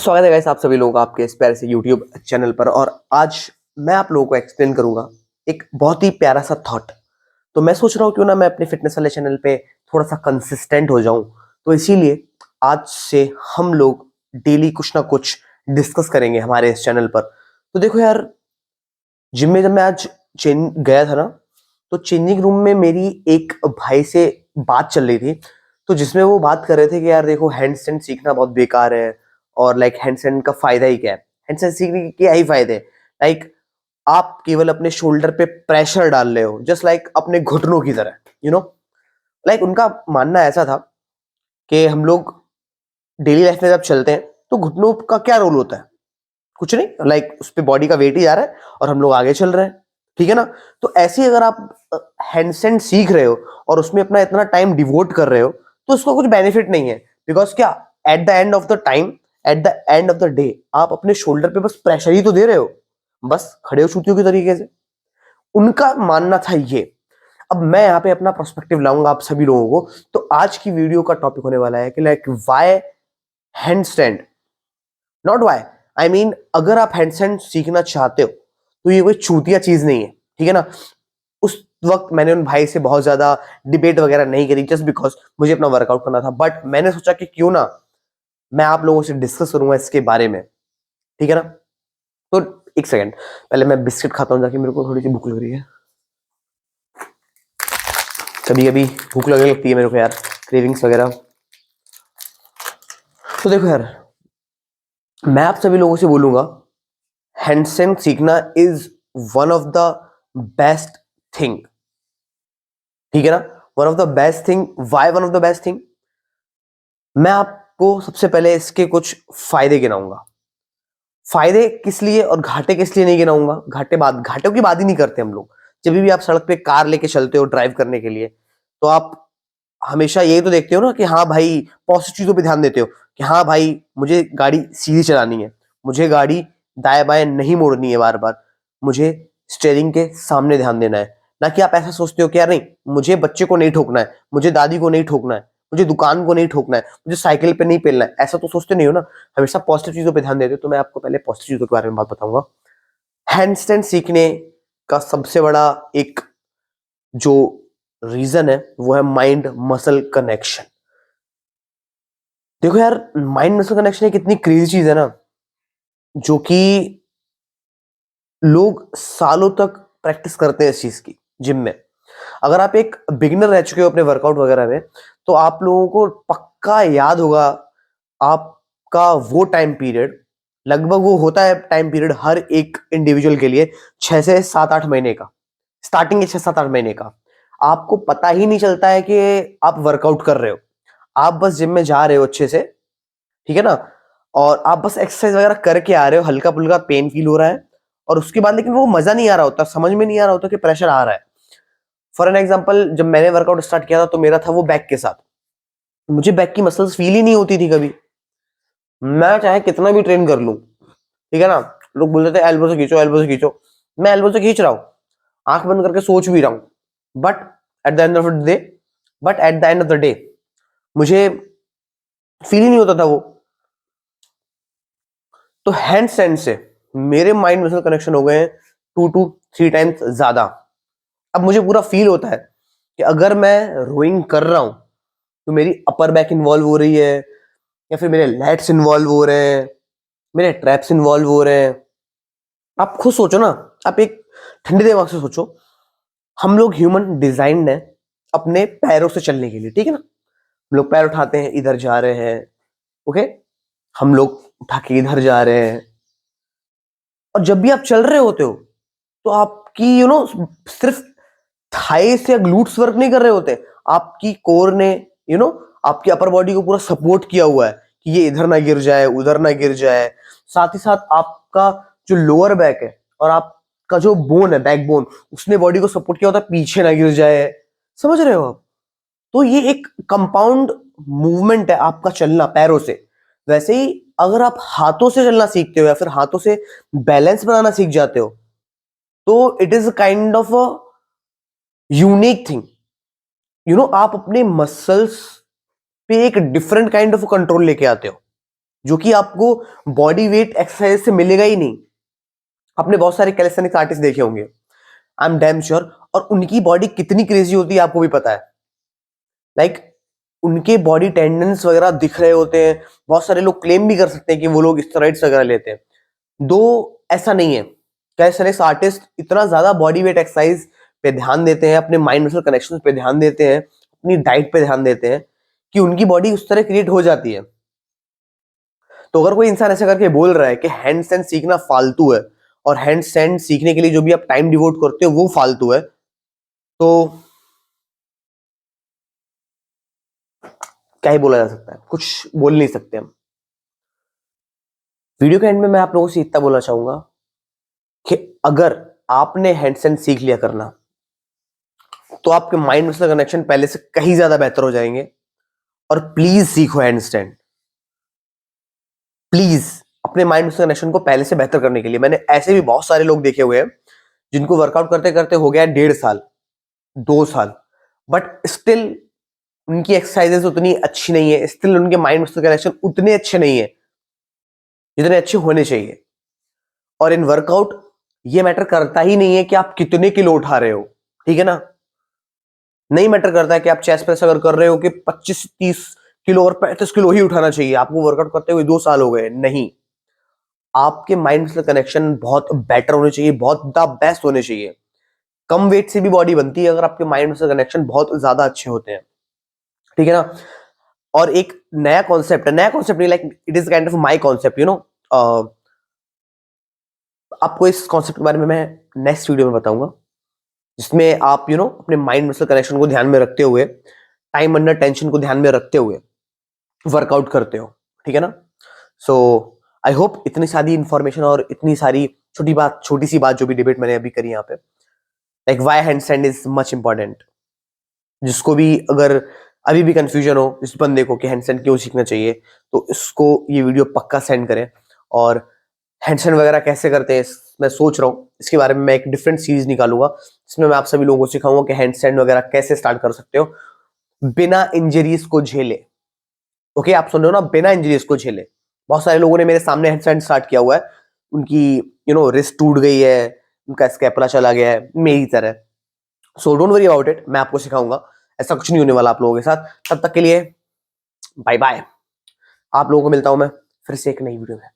स्वागत है गाइस आप सभी लोगों का आपके इस प्यारे से YouTube चैनल पर। और आज मैं आप लोगों को एक्सप्लेन करूंगा एक बहुत ही प्यारा सा थॉट। तो मैं सोच रहा हूँ क्यों ना मैं अपने फिटनेस वाले चैनल पे थोड़ा सा कंसिस्टेंट हो जाऊं। तो इसीलिए आज से हम लोग डेली कुछ ना कुछ डिस्कस करेंगे हमारे इस चैनल पर। तो देखो यार, जिम में जब मैं आज गया था ना, तो चेंजिंग रूम में मेरी एक भाई से बात चल रही थी। तो जिसमें वो बात कर रहे थे कि यार देखो, हैंडस्टैंड सीखना बहुत बेकार है और लाइक हैंडस्टैंड का फायदा ही क्या है, हैंडस्टैंड सीखने के क्या ही फायदे हैं। लाइक आप केवल अपने शोल्डर पे प्रेशर डाल रहे हो, जस्ट लाइक अपने घुटनों की तरह, यू नो। लाइक उनका मानना ऐसा था कि हम लोग डेली लाइफ में जब चलते हैं तो घुटनों का क्या रोल होता है, कुछ नहीं, लाइक उस पे बॉडी का वेट ही जा रहा है और हम लोग आगे चल रहे हैं, ठीक है ना। तो ऐसे ही अगर आप हैंडस्टैंड सीख रहे हो और उसमें अपना इतना टाइम डिवोट कर रहे हो तो उसका कुछ बेनिफिट नहीं है। बिकॉज क्या, at the end of the time, at the end of the day आप अपने शोल्डर पे बस प्रेशर ही तो दे रहे हो, बस खड़े हो चूतियों के तरीके से। उनका मानना था ये। अब मैं यहाँ पे अपना पर्सपेक्टिव लाऊंगा आप सभी लोगों को। तो आज की वीडियो का टॉपिक होने वाला है कि like why handstand, not why, I mean अगर आप हैंडस्टैंड सीखना चाहते हो तो ये कोई चूतिया चीज नहीं है, ठीक है ना। उस वक्त मैंने उन भाई से बहुत ज्यादा डिबेट वगैरह नहीं करी, जस्ट बिकॉज मुझे अपना वर्कआउट करना था। बट मैंने सोचा कि क्यों ना मैं आप लोगों से डिस्कस करूंगा इसके बारे में, ठीक है ना। तो एक सेकंड, पहले मैं बिस्किट खाता हूं जाके, मेरे को थोड़ी सी भूख लग रही है। कभी कभी भूख लगने लगती है मेरे को यार, क्रेविंग्स वगैरह। तो देखो यार, मैं आप सभी लोगों से बोलूंगा, हैंडस्टैंड सीखना is one of the best thing, ठीक है ना। One of the best thing, why one of the best thing, मैं आपको सबसे पहले इसके कुछ फायदे गिनाऊंगा। फायदे किस लिए और घाटे किस लिए नहीं गिनाऊंगा, घाटों की बात ही नहीं करते हम लोग। जब भी आप सड़क पे कार लेके चलते हो ड्राइव करने के लिए, तो आप हमेशा यही तो देखते हो ना कि हाँ भाई, पॉजिटिव चीजों पे ध्यान देते हो कि हाँ भाई मुझे गाड़ी सीधी चलानी है, मुझे गाड़ी दाएं बाएं नहीं मोड़नी है बार बार, मुझे स्टेयरिंग के सामने ध्यान देना है। ना कि आप ऐसा सोचते हो कि यार नहीं, मुझे बच्चे को नहीं ठोकना है, मुझे दादी को नहीं ठोकना है, मुझे दुकान को नहीं ठोकना है, मुझे साइकिल पे नहीं पेलना है, ऐसा तो सोचते नहीं हो ना। हमेशा पॉजिटिव चीजों पे ध्यान देते हो। तो मैं आपको पहले पॉजिटिव चीजों के बारे में बात बताऊंगा। हैंडस्टैंड सीखने का सबसे बड़ा एक जो रीजन है वो है माइंड मसल कनेक्शन। देखो यार, माइंड मसल कनेक्शन एक इतनी क्रेजी चीज है ना, जो कि लोग सालों तक प्रैक्टिस करते हैं इस चीज की जिम में। अगर आप एक बिगिनर रह चुके हो अपने वर्कआउट वगैरह में, तो आप लोगों को पक्का याद होगा आपका वो टाइम पीरियड, लगभग वो होता है टाइम पीरियड हर एक इंडिविजुअल के लिए 6 से 7-8 महीने का, स्टार्टिंग के 6-7-8 महीने का। आपको पता ही नहीं चलता है कि आप वर्कआउट कर रहे हो, आप बस जिम में जा रहे हो अच्छे से, ठीक है ना, और आप बस एक्सरसाइज वगैरह करके आ रहे हो, हल्का फुल्का पेन फील हो रहा है, और उसके बाद लेकिन वो मजा नहीं आ रहा होता, समझ में नहीं आ रहा होता कि प्रेशर आ रहा है। फॉर एन एग्जाम्पल, जब मैंने वर्कआउट स्टार्ट किया था तो मेरा था वो बैक के साथ, मुझे बैक की मसल्स फील ही नहीं होती थी कभी, मैं चाहे कितना भी ट्रेन कर लूं, ठीक है ना। लोग बोलते थे एल्बो से खींचो, एल्बो से खींचो, मैं एल्बो से खींच रहा हूं, आंख बंद करके सोच भी रहा हूं, but at the end of the day but at the end of the day मुझे फील ही नहीं होता था वो। तो हैंड स्टैंड से मेरे माइंड मसल कनेक्शन हो गए हैं 2 to 3 टाइम्स ज्यादा। अब मुझे पूरा फील होता है कि अगर मैं रोइंग कर रहा हूं तो मेरी अपर बैक इन्वॉल्व हो रही है, या फिर मेरे लैट्स इन्वॉल्व हो रहे हैं, मेरे ट्रैप्स इन्वॉल्व हो रहे हैं। आप खुद सोचो ना, आप एक ठंडे दिमाग से सोचो, हम लोग ह्यूमन डिजाइंड है अपने पैरों से चलने के लिए, ठीक है ना। हम लोग पैर उठाते हैं, इधर जा रहे हैं, ओके, हम लोग उठा के इधर जा रहे हैं। और जब भी आप चल रहे होते हो तो आपकी सिर्फ थाइस या ग्लूट्स वर्क नहीं कर रहे होते, आपकी कोर ने आपकी अपर बॉडी को पूरा सपोर्ट किया हुआ है कि ये इधर ना गिर जाए, उधर ना गिर जाए। साथ ही साथ आपका जो लोअर बैक है और आपका जो बोन है, बैक बोन, उसने बॉडी को सपोर्ट किया होता है पीछे ना गिर जाए। समझ रहे हो आप? तो ये एक कंपाउंड मूवमेंट है आपका चलना पैरों से। वैसे ही अगर आप हाथों से चलना सीखते हो या फिर हाथों से बैलेंस बनाना सीख जाते हो, तो it is kind of a unique thing. आप अपने मसल्स पे एक डिफरेंट काइंड ऑफ कंट्रोल लेके आते हो, जो कि आपको बॉडी वेट एक्सरसाइज से मिलेगा ही नहीं। आपने बहुत सारे कैलिस्थेनिक्स आर्टिस्ट देखे होंगे, आई एम डैम श्योर, और उनकी बॉडी कितनी क्रेजी होती है आपको भी पता है। लाइक उनके बॉडी टेंडेंस वगैरह दिख रहे होते हैं। बहुत सारे लोग क्लेम भी कर सकते हैं कि वो लोग स्टेरॉइड्स वगैरह लेते हैं, दो ऐसा नहीं है। कैलिस्थेनिक्स आर्टिस्ट इतना ज्यादा बॉडी वेट एक्सरसाइज पे ध्यान देते हैं, अपने माइंड मसल कनेक्शंस पे ध्यान देते हैं, अपनी डाइट पे ध्यान देते हैं कि उनकी बॉडी उस तरह क्रिएट हो जाती है। तो अगर कोई इंसान ऐसा करके बोल रहा है कि हैंडस्टैंड सीखना फालतू है और हैंडस्टैंड सीखने के लिए जो भी आप टाइम डिवोट करते हो वो फालतू है, तो क्या ही बोला जा सकता है, कुछ बोल नहीं सकते हम। वीडियो के एंड में मैं आप लोगों से इतना बोलना चाहूंगा कि अगर आपने हैंडस्टैंड सीख लिया करना तो आपके माइंड मसल कनेक्शन पहले से कहीं ज्यादा बेहतर हो जाएंगे। और प्लीज सीखो हैंडस्टैंड, प्लीज अपने माइंड मसल कनेक्शन को पहले से बेहतर करने के लिए। मैंने ऐसे भी बहुत सारे लोग देखे हुए हैं जिनको वर्कआउट करते करते हो गया 1.5 साल 2 साल, बट स्टिल उनकी एक्सरसाइजेस उतनी अच्छी नहीं है, स्टिल उनके माइंड मसल कनेक्शन उतने अच्छे नहीं है जितने अच्छे होने चाहिए। और इन वर्कआउट ये मैटर करता ही नहीं है कि आप कितने किलो उठा रहे हो, ठीक है ना। नहीं मैटर करता है कि आप चेस्ट प्रेस अगर कर रहे हो कि 25-30 किलो और 35 किलो ही उठाना चाहिए, आपको वर्कआउट करते हुए 2 साल हो गए, नहीं। आपके माइंड मसल कनेक्शन बहुत बेटर होने चाहिए, बहुत द बेस्ट होने चाहिए। कम वेट से भी बॉडी बनती है अगर आपके माइंड मसल कनेक्शन बहुत ज्यादा अच्छे होते हैं, ठीक है ना। और एक नया कॉन्सेप्ट है, नया कॉन्सेप्ट नहीं, like it is kind of my concept, you know. आपको इस कॉन्सेप्ट के बारे में मैं नेक्स्ट वीडियो में बताऊंगा, जिसमें आप अपने माइंड मसल कनेक्शन को ध्यान में रखते हुए, टाइम अंडर टेंशन को ध्यान में रखते हुए वर्कआउट करते हो, ठीक है ना। सो आई होप इतनी सारी इंफॉर्मेशन और इतनी सारी छोटी सी बात जो भी डिबेट मैंने अभी करी यहाँ पे, like why handstand is much important, जिसको भी अगर अभी भी कंफ्यूजन हो इस बंदे को कि हैंडस्टैंड क्यों सीखना चाहिए, तो इसको ये वीडियो पक्का सेंड करें। और हैंडस्टैंड वगैरह कैसे करते हैं मैं सोच रहा हूँ इसके बारे में मैं एक डिफरेंट सीरीज निकालूंगा, जिसमें मैं आप सभी लोगों को सिखाऊंगा कि हैंडस्टैंड वगैरह कैसे स्टार्ट कर सकते हो बिना इंजरीज को झेले। ओके, आप सुन रहे हो ना, बिना इंजरीज को झेले। बहुत सारे लोगों ने मेरे सामने हैंडस्टैंड स्टार्ट किया हुआ है, उनकी रिस्ट टूट गई है, उनका स्कैपुला चला गया है मेरी तरह। So don't worry about it, मैं आपको सिखाऊंगा, ऐसा कुछ नहीं होने वाला आप लोगों के साथ। तब तक के लिए बाय बाय, आप लोगों को मिलता हूं मैं फिर से एक नई वीडियो में।